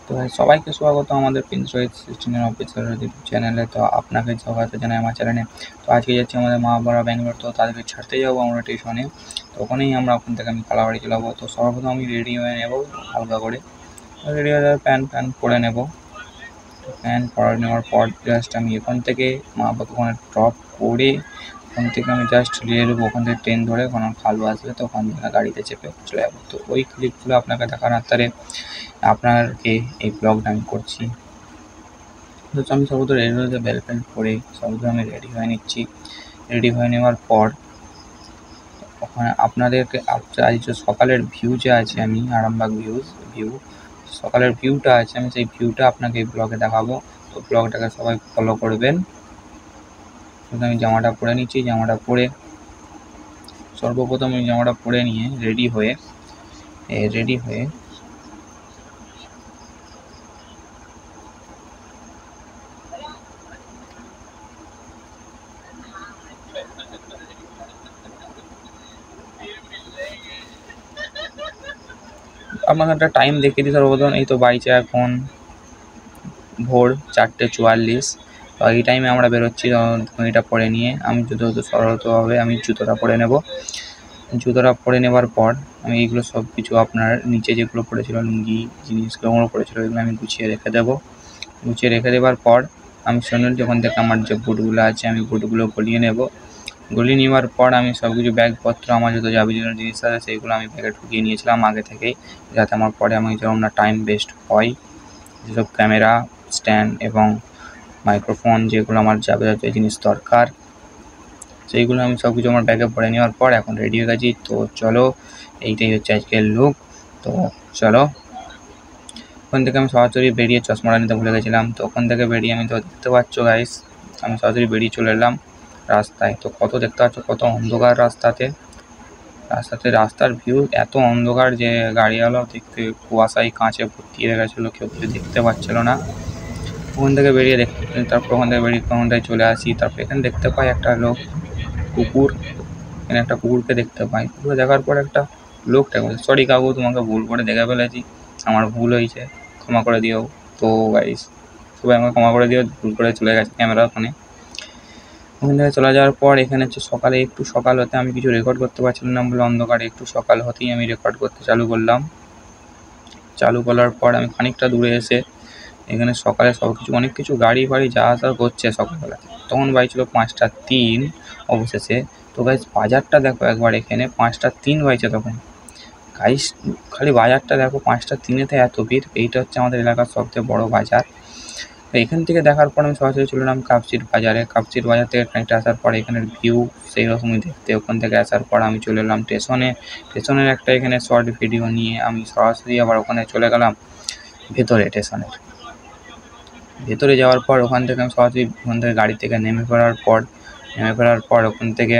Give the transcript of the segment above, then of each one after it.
তো সবাইকে স্বাগত আমাদের প্রিন্স রোহিত 16 অফিসিয়াল ইউটিউব চ্যানেলে। তো আপনাকে স্বাগত জানাই আমার চ্যানেলে। তো আজকে যাচ্ছি আমাদের মা বাবারা ব্যাঙ্গালোর, তো তাদেরকে ছাড়তে যাবো আমরা টিউশনে। তো ওখানেই আমরা ওখান থেকে আমি কালাবাড়ি চলে যাবো। তো সর্বপ্রথম আমি রেডি হয়ে নেবো হালকা করে। রেডি হয়ে যাওয়ার প্যান্ট পরে নেবো। প্যান্ট পরে নেওয়ার পর জাস্ট আমি এখান থেকে মা বাবাকে ওখানে ড্রপ করে ওখান থেকে আমি জাস্ট নিয়ে নেবো। ওখান থেকে ট্রেন ধরে ওখানে খালু আসবে, তো ওখান থেকে গাড়িতে চেপে চলে যাবো। তো ওই ক্লিপগুলো আপনাকে দেখানোর তারে আপনাকে এই ব্লগটা আমি করছি। তো আমি সর্বদা রেডি হয়ে বেল প্যান্ট পরে সর্বদা আমি রেডি হয়ে নিচ্ছি। রেডি হয়ে নেওয়ার পর ওখানে আপনাদেরকে আজ যে সকালের ভিউ যে আছে, আমি আরামবাগ ভিউ সকালের ভিউটা আছে, আমি সেই ভিউটা আপনাকে এই ব্লগে দেখাবো। তো ব্লগটাকে সবাই ফলো করবেন। আমি জামাটা পরে নিচ্ছি। জামাটা পরে সর্বপ্রথম আমি জামাটা পরে নিয়ে রেডি হয়ে আপনাকে একটা টাইম দেখিয়ে দিই। সর্বপ্রথম এই তো বাইচে এখন ভোর 4:44। তো এই টাইমে আমরা বেরোচ্ছি। ঘড়িটা পরে নিয়ে আমি সরলতভাবে আমি জুতোটা পরে নেব। জুতোটা পরে নেবার পর আমি এইগুলো সব কিছু আপনার নিচে যেগুলো পড়েছিল লুঙ্গি জিনিসগুলো পড়েছিল এগুলো আমি গুছিয়ে রেখে দেবো। গুছিয়ে রেখে দেওয়ার পর আমি শুনুন যখন থেকে আমার যে বুটগুলো আছে আমি বুটগুলো গলিয়ে নেব। গলিয়ে নেওয়ার পর আমি সব কিছু ব্যাগপত্র আমার যত যাবতীয় জিনিস আছে সেইগুলো আমি ব্যাগে ঢুকিয়ে নিয়েছিলাম আগে থেকেই, যাতে আমার পরে আমি যেরকম না টাইম বেস্ট হয়। যেসব ক্যামেরা স্ট্যান্ড এবং মাইক্রোফোন যেগুলো আমার যাবতীয় জিনিস দরকার সেইগুলো আমি সব কিছু আমার ব্যাগে ভরে নেওয়ার পর এখন রেডি হয়ে গেছি। তো চলো, এইটাই হচ্ছে আজকের লুক। তো চলো, ওখান থেকে আমি সরাসরি বেরিয়ে চশমাটা নিতে ভুলে গেছিলাম। তো ওখান থেকে বেরিয়ে আমি তো দেখতে পাচ্ছ গাইস, আমি সরাসরি বেরিয়ে চলে এলাম রাস্তায়। তো কত দেখতে পাচ্ছ কত অন্ধকার রাস্তার ভিউ এত অন্ধকার যে গাড়িওয়ালাও দেখতে কুয়াশায় কাঁচে ভর্তি হয়ে গেছিলো, কেউ কিছু দেখতে পাচ্ছিল না। ওখান থেকে বেরিয়ে তারপর ওখান থেকে বেরিয়ে কোনটায় চলে আসি। তারপর এখানে দেখতে পাই একটা কুকুর। এখানে একটা কুকুরকে দেখতে পাই। কুকুর দেখার পর একটা লোকটা বলছে, সরি কাকু, তোমাকে ভুল করে দেখে ফেলেছি, আমার ভুল হয়েছে, ক্ষমা করে দিও। তো গাইস সবাই আমাকে ক্ষমা করে দিও, ভুল করে চলে গেছে ক্যামেরা ওখানে। ওখান থেকে চলে যাওয়ার পর এখানে হচ্ছে সকালে একটু সকাল হতে আমি কিছু রেকর্ড করতে পারছিলাম না বলে অন্ধকারে একটু সকাল হতেই আমি রেকর্ড করতে চালু করলাম। চালু করার পর আমি খানিকটা দূরে এসে এখানে সকালে সব কিছু অনেক কিছু গাড়ি ফাড়ি যা আসা করছে সকালবেলা। তখন বাজছিল 5:03 অবশেষে। তো গাইস বাজারটা দেখো একবার, এখানে 5:03 বাজছে তখন। গাইস খালি বাজারটা দেখো, 5:03-তে এত ভিড়। এইটা হচ্ছে আমাদের এলাকার সবথেকে বড় বাজার। তো এখান থেকে দেখার পর আমি সরাসরি চলে এলাম কাপসির বাজারে। কাপসির বাজার থেকে খানিকটা আসার পর এখানের ভিউ সেই রকমই দেখতে। ওখান থেকে আসার পর আমি চলে এলাম স্টেশনের একটা এখানে শর্ট ভিডিও নিয়ে আমি সরাসরি আবার ওখানে চলে গেলাম স্টেশনের ভেতরে যাওয়ার পর ওখান থেকে আমি সরাসরি ওখান থেকে গাড়ি থেকে নেমে ফেলার পর ওখান থেকে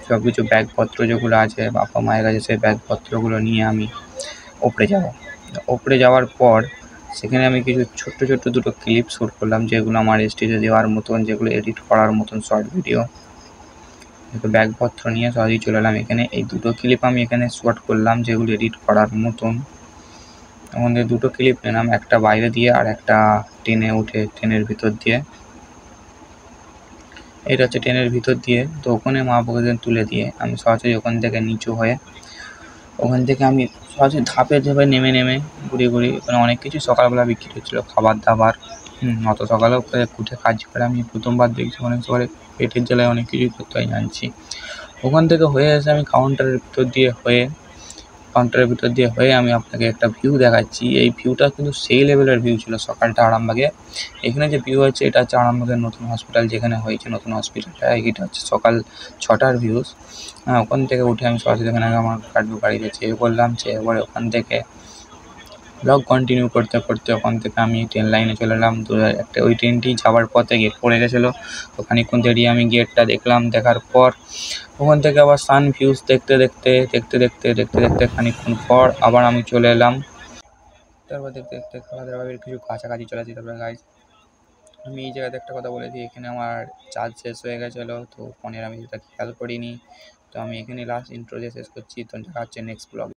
সব কিছু ব্যাগপত্র যেগুলো আছে বাবা মায়ের কাছে সেই ব্যাগপত্রগুলো নিয়ে আমি ওপরে যাওয়ার পর সেখানে আমি কিছু ছোট্ট দুটো ক্লিপ শ্যুট করলাম, যেগুলো আমার স্টেজে দেওয়ার মতন, যেগুলো এডিট করার মতন শর্ট ভিডিও। ব্যাগপত্র নিয়ে সরাসরি চলে এলাম এখানে। এই দুটো ক্লিপ আমি এখানে শ্যুট করলাম যেগুলো এডিট করার মতন। আমাদের দুটো ক্লিপ নিলাম, একটা বাইরে দিয়ে আর একটা ট্রেনে উঠে ট্রেনের ভিতর দিয়ে। এটা হচ্ছে ট্রেনের ভিতর দিয়ে। তো ওখানে মা বাবাকে তুলে দিয়ে আমি সরাসরি ওখান থেকে নিচু হয়ে ওখান থেকে আমি সরাসরি ধাপে নেমে ঘুরে ওখানে অনেক কিছু সকালবেলা বিক্রি হচ্ছিলো, খাবার দাবার। অত সকালেও উঠে কাজ করে আমি প্রথমবার দেখছি। অনেক সকালে পেটের জ্বালায় অনেক কিছুই করতে হয় জানছি। ওখান থেকে হয়ে এসে আমি কাউন্টারের ভিতর দিয়ে হয়ে আমি আপনাকে একটা ভিউ দেখাচ্ছি। এই ভিউটা কিন্তু সেই লেভেলের ভিউ ছিল সকালটা আরামবাগে। এখানে যে ভিউ হচ্ছে এটা হচ্ছে আরামবাগের নতুন হসপিটাল যেখানে হয়েছে নতুন হসপিটালটা। এটা হচ্ছে সকাল 6টার ভিউজ। ওখান থেকে উঠে আমি সরাসরি এখানে আমার গাড়িতে চেয়ে পড়লাম। চেয়ে পরে ওখান থেকে ব্লগ কন্টিনিউ করতে ওখান থেকে আমি ট্রেন লাইনে চলে এলাম। একটা ওই ট্রেনটি যাওয়ার পথে গেট পড়ে গেছিলো, তো খানিকক্ষণ দাঁড়িয়ে আমি গেটটা দেখলাম। দেখার পর ওখান থেকে আবার সান ভিউজ দেখতে খানিকক্ষণ পর আবার আমি চলে এলাম। তারপর দেখতে খাওয়া কিছু কাছাকাছি চলে আসি। তারপরে গাইজ আমি এই জায়গাতে একটা কথা বলে দিই, এখানে আমার চার্জ শেষ হয়ে গেছিলো, তো ফোনের আমি সেটা খেয়াল করিনি। তো আমি এখানে লাস্ট ইন্ট্রো দিয়ে শেষ করছি। তো দেখা হচ্ছে নেক্সট ব্লগ।